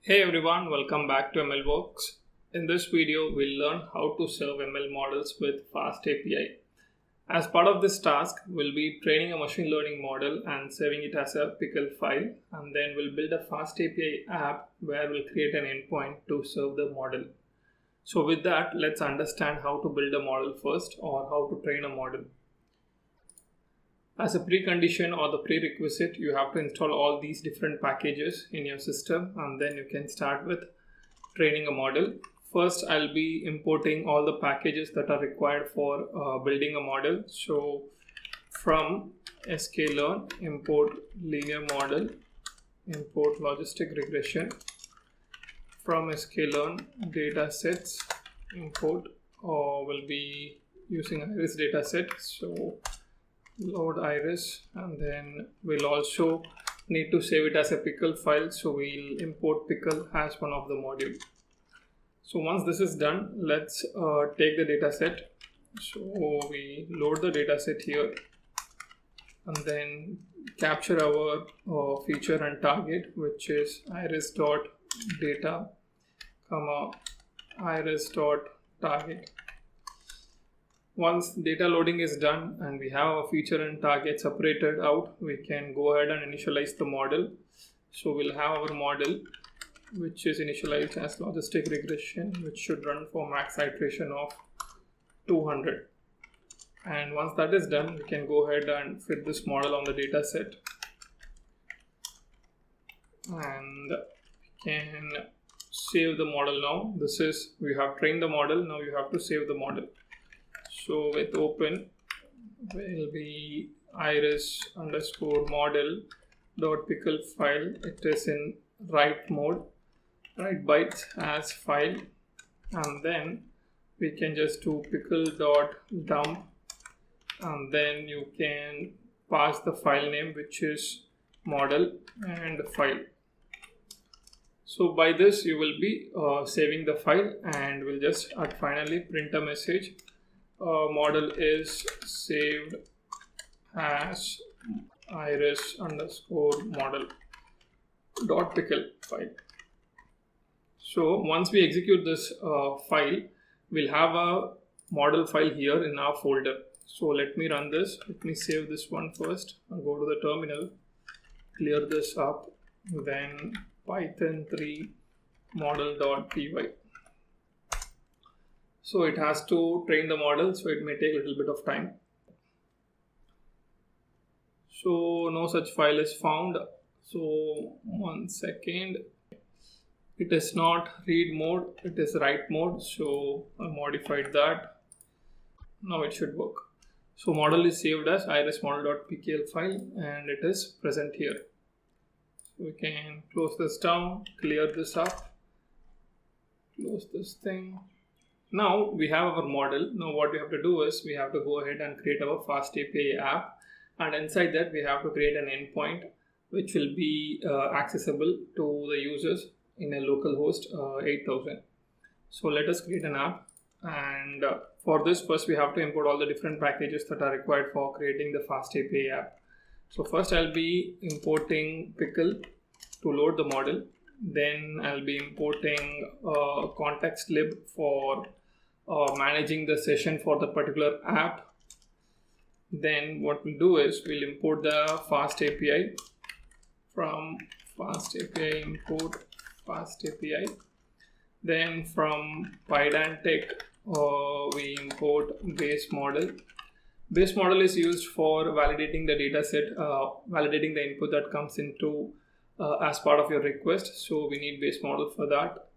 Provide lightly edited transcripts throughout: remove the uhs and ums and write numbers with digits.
Hey everyone, welcome back to MLworks. In this video, we'll learn how to serve ML models with FastAPI. As part of this task, we'll be training a machine learning model and saving it as a pickle file, and then we'll build a FastAPI app where we'll create an endpoint to serve the model. So with that, let's understand how to build a model first, or how to train a model. As a precondition or the prerequisite, you have to install all these different packages in your system, and then you can start with training a model. First, I'll be importing all the packages that are required for building a model. So from sklearn, import linear model, import logistic regression. From sklearn datasets, import, we'll be using iris dataset. So load iris, and then we'll also need to save it as a pickle file, so we'll import pickle as one of the module. So once this is done, let's take the dataset. So we load the dataset here and then capture our feature and target, which is iris.data, iris.target. Once data loading is done and we have a feature and target separated out, we can go ahead and initialize the model. So we'll have our model, which is initialized as logistic regression, which should run for max iteration of 200. And once that is done, we can go ahead and fit this model on the data set. And we can save the model now. We have trained the model, now you have to save the model. So with open will be iris_model.pickle file. It is in write mode, write bytes as file, and then we can just do pickle.dump, and then you can pass the file name, which is model and file. So by this you will be saving the file, and we'll just finally print a message. Model is saved as iris_model.pickle file. So once we execute this file, we'll have a model file here in our folder. So let me run this. Let me save this one first. I'll go to the terminal, clear this up, then python 3 model.py. So it has to train the model, so it may take a little bit of time. So no such file is found. So 1 second. It is not read mode, it is write mode. So I modified that. Now it should work. So model is saved as iris_model.pkl file, and it is present here. So we can close this down, clear this up, close this thing. Now we have our model. Now what we have to do is we have to go ahead and create our FastAPI app, and inside that we have to create an endpoint which will be accessible to the users in a local host 8000. So let us create an app, and for this first we have to import all the different packages that are required for creating the FastAPI app. So first I'll be importing pickle to load the model. Then I'll be importing context lib for managing the session for the particular app. Then what we'll do is we'll import the FastAPI. From FastAPI, import FastAPI. Then from Pydantic, we import base model. Base model is used for validating the dataset, validating the input that comes into as part of your request. So we need base model for that.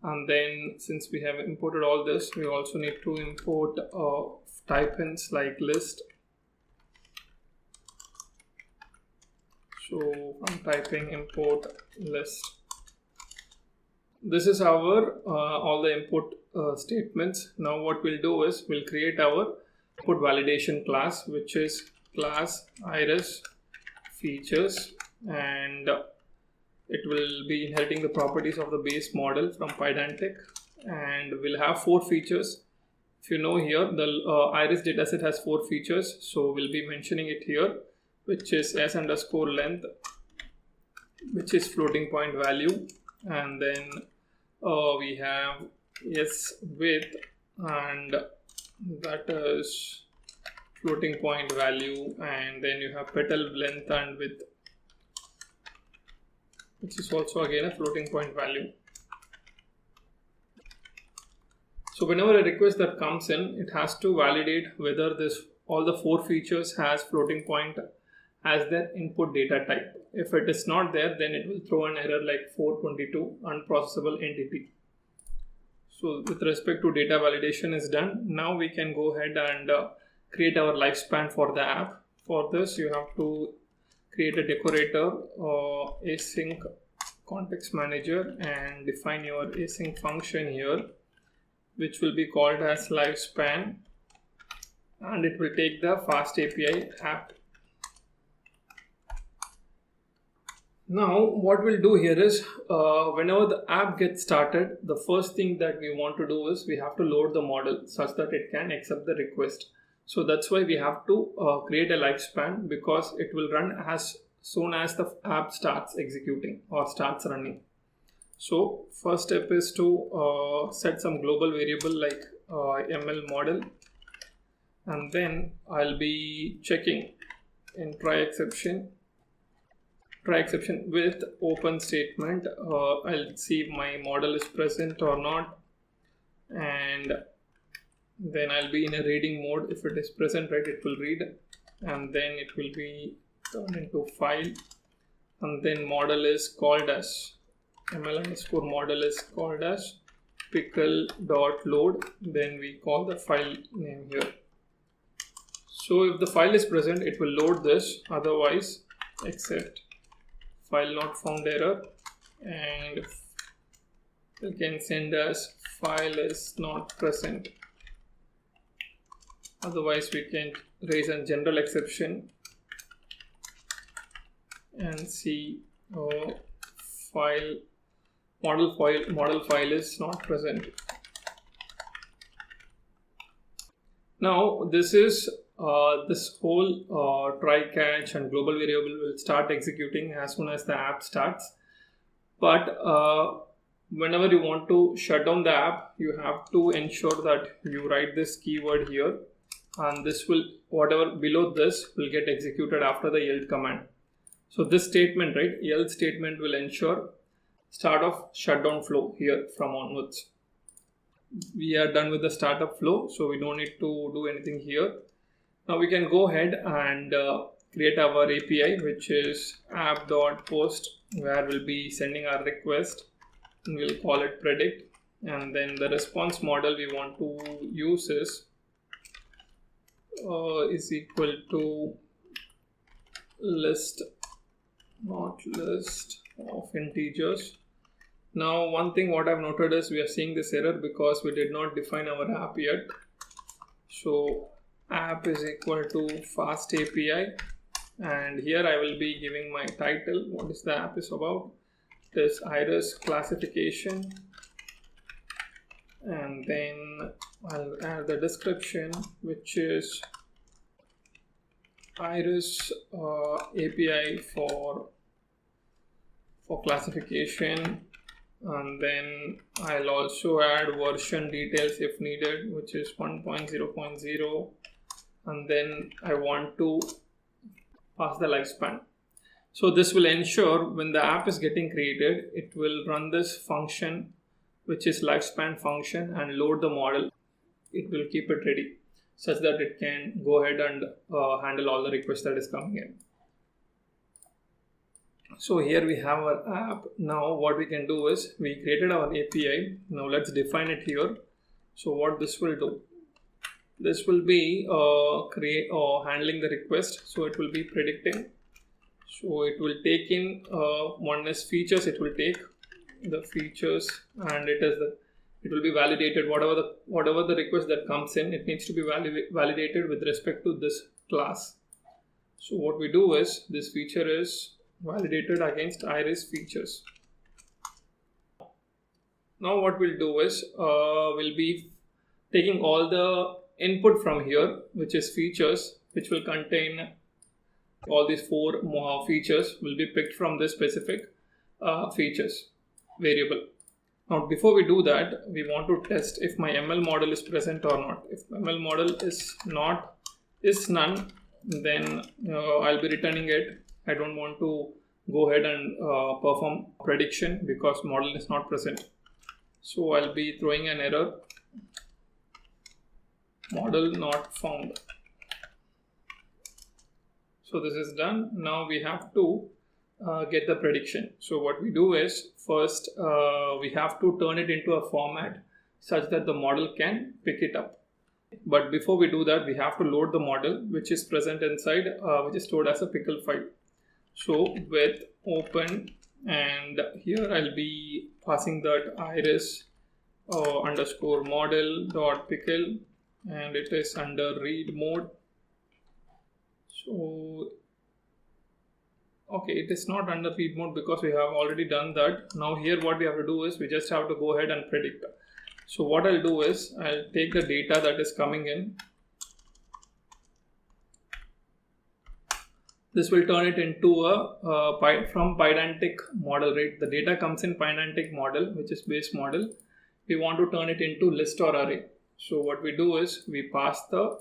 And then since we have imported all this, we also need to import type-ins like list. So from typing, import list. This is our all the input statements. Now what we'll do is we'll create our input validation class, which is class iris features, and it will be inheriting the properties of the base model from Pydantic, and we'll have 4 features. If you know here, the iris dataset has 4 features, so we'll be mentioning it here, which is s_length, which is floating point value, and then we have s width, and that is floating point value, and then you have petal length and width, which is also again a floating point value. So whenever a request that comes in, it has to validate whether this all the 4 features has floating point as their input data type. If it is not there, then it will throw an error like 422 unprocessable entity. So with respect to data validation is done. Now we can go ahead and create our lifespan for the app. For this, you have to create a decorator async context manager and define your async function here, which will be called as lifespan, and it will take the FastAPI app. Now what we'll do here is whenever the app gets started, the first thing that we want to do is we have to load the model such that it can accept the request. So that's why we have to create a lifespan, because it will run as soon as the app starts executing or starts running. So first step is to set some global variable like ML model, and then I'll be checking in try exception with open statement. I'll see if my model is present or not, and then I'll be in a reading mode. If it is present, right, it will read, and then it will be turned into file, and then model is called as ML_model is called as pickle.load. Then we call the file name here. So if the file is present, it will load this, otherwise accept file not found error, and you can send us file is not present. Otherwise we can raise a general exception and see model file is not present. Now this is this whole try catch and global variable will start executing as soon as the app starts. But whenever you want to shut down the app, you have to ensure that you write this keyword here, and this will, whatever below this will get executed after the yield command. So this statement, right, yield statement will ensure start of shutdown flow here from onwards. We are done with the startup flow, so we don't need to do anything here. Now we can go ahead and create our API, which is app.post, where we'll be sending our request, and we'll call it predict, and then the response model we want to use is equal to list, not list of integers. Now one thing what I've noted is we are seeing this error because we did not define our app yet. So app is equal to FastAPI, and here I will be giving my title, what is the app is about. It is iris classification, and then I'll add the description, which is iris API for classification, and then I'll also add version details if needed, which is 1.0.0, and then I want to pass the lifespan. So this will ensure when the app is getting created, it will run this function, which is lifespan function, and load the model. It will keep it ready such that it can go ahead and handle all the requests that is coming in. So here we have our app. Now what we can do is we created our API. Now let's define it here. So what this will do, this will be handling the request. So it will be predicting. So it will take in one is features. It will take the features, and it will be validated. Whatever the request that comes in, it needs to be validated with respect to this class. So what we do is this feature is validated against iris features. Now what we'll do is we'll be taking all the input from here, which is features, which will contain all these 4 more features will be picked from this specific features, variable. Now before we do that, we want to test if my ML model is present or not. If ML model is none, then I'll be returning it. I don't want to go ahead and perform prediction because model is not present. So I'll be throwing an error, model not found. So this is done. Now we have to get the prediction. So what we do is first we have to turn it into a format such that the model can pick it up. But before we do that, we have to load the model which is present inside, which is stored as a pickle file. So with open, and here I'll be passing that iris underscore model dot pickle, and it is under read mode. So okay, it is not under read mode because we have already done that. Now here what we have to do is we just have to go ahead and predict. So what I'll do is I'll take the data that is coming in. This will turn it into a from Pydantic model, right? The data comes in Pydantic model, which is base model. We want to turn it into list or array. So what we do is we pass the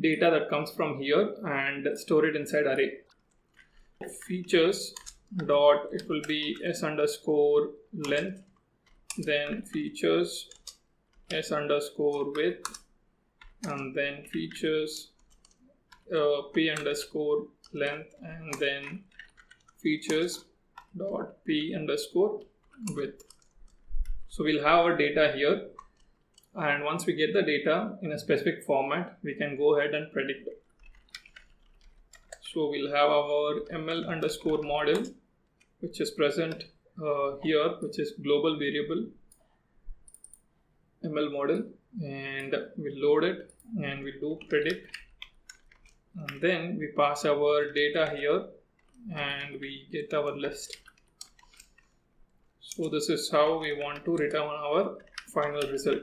data that comes from here and store it inside array. Features dot, it will be s underscore length, then features s underscore width, and then features p underscore length, and then features dot p underscore width. So we'll have our data here, and once we get the data in a specific format, we can go ahead and predict it. So we'll have our ML underscore model, which is present here, which is global variable ML model, and we load it and we do predict, and then we pass our data here and we get our list. So this is how we want to return our final result.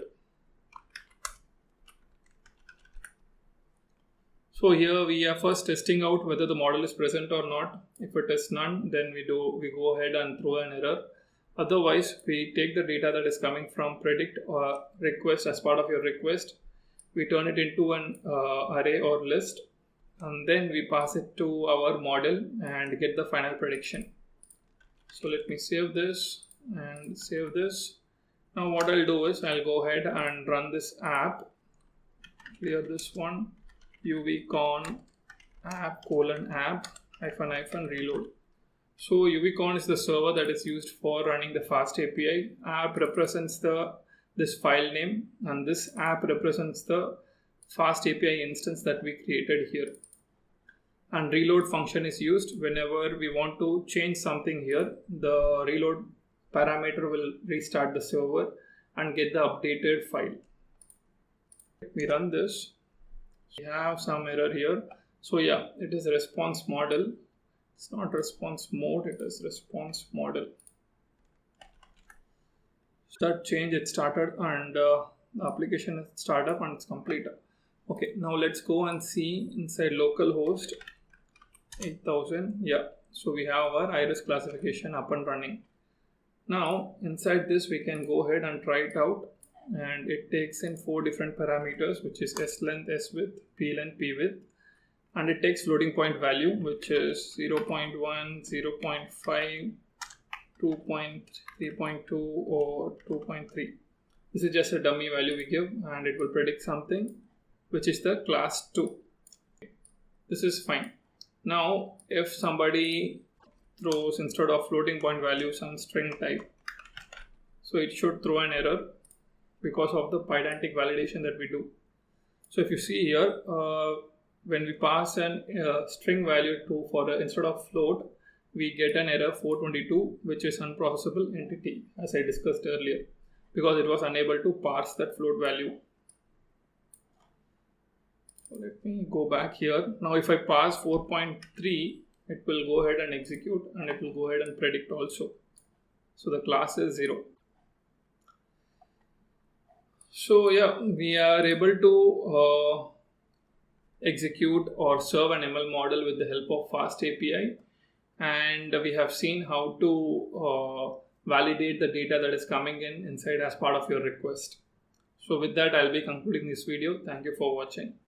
So here we are first testing out whether the model is present or not. If it is none, then we go ahead and throw an error. Otherwise, we take the data that is coming from predict or request as part of your request. We turn it into an array or list, and then we pass it to our model and get the final prediction. So let me save this and save this. Now what I'll do is I'll go ahead and run this app, clear this one, uvcon app reload. So uvcon is the server that is used for running the FastAPI. App represents this file name, and this app represents the FastAPI instance that we created here. And reload function is used whenever we want to change something here. The reload parameter will restart the server and get the updated file. Let me run this. We have some error here. So yeah, it is a response model. It's not response mode, it is response model. So that change, it started, and the application is startup and it's complete. Okay, now let's go and see inside localhost 8000. Yeah, so we have our iris classification up and running. Now inside this we can go ahead and try it out, and it takes in 4 different parameters, which is s length, s width, p length, p width, and it takes floating point value, which is 0.1, 0.5, 2.3.2 or 2.3. This is just a dummy value we give, and it will predict something which is the class 2. This is fine. Now if somebody throws, instead of floating point value, some string type, so it should throw an error because of the Pydantic validation that we do. So if you see here, when we pass an string value instead of float, we get an error 422, which is unprocessable entity, as I discussed earlier, because it was unable to parse that float value. So let me go back here. Now if I pass 4.3, it will go ahead and execute, and it will go ahead and predict also. So the class is 0. So yeah, we are able to execute or serve an ML model with the help of FastAPI, and we have seen how to validate the data that is coming in inside as part of your request. So with that, I'll be concluding this video. Thank you for watching.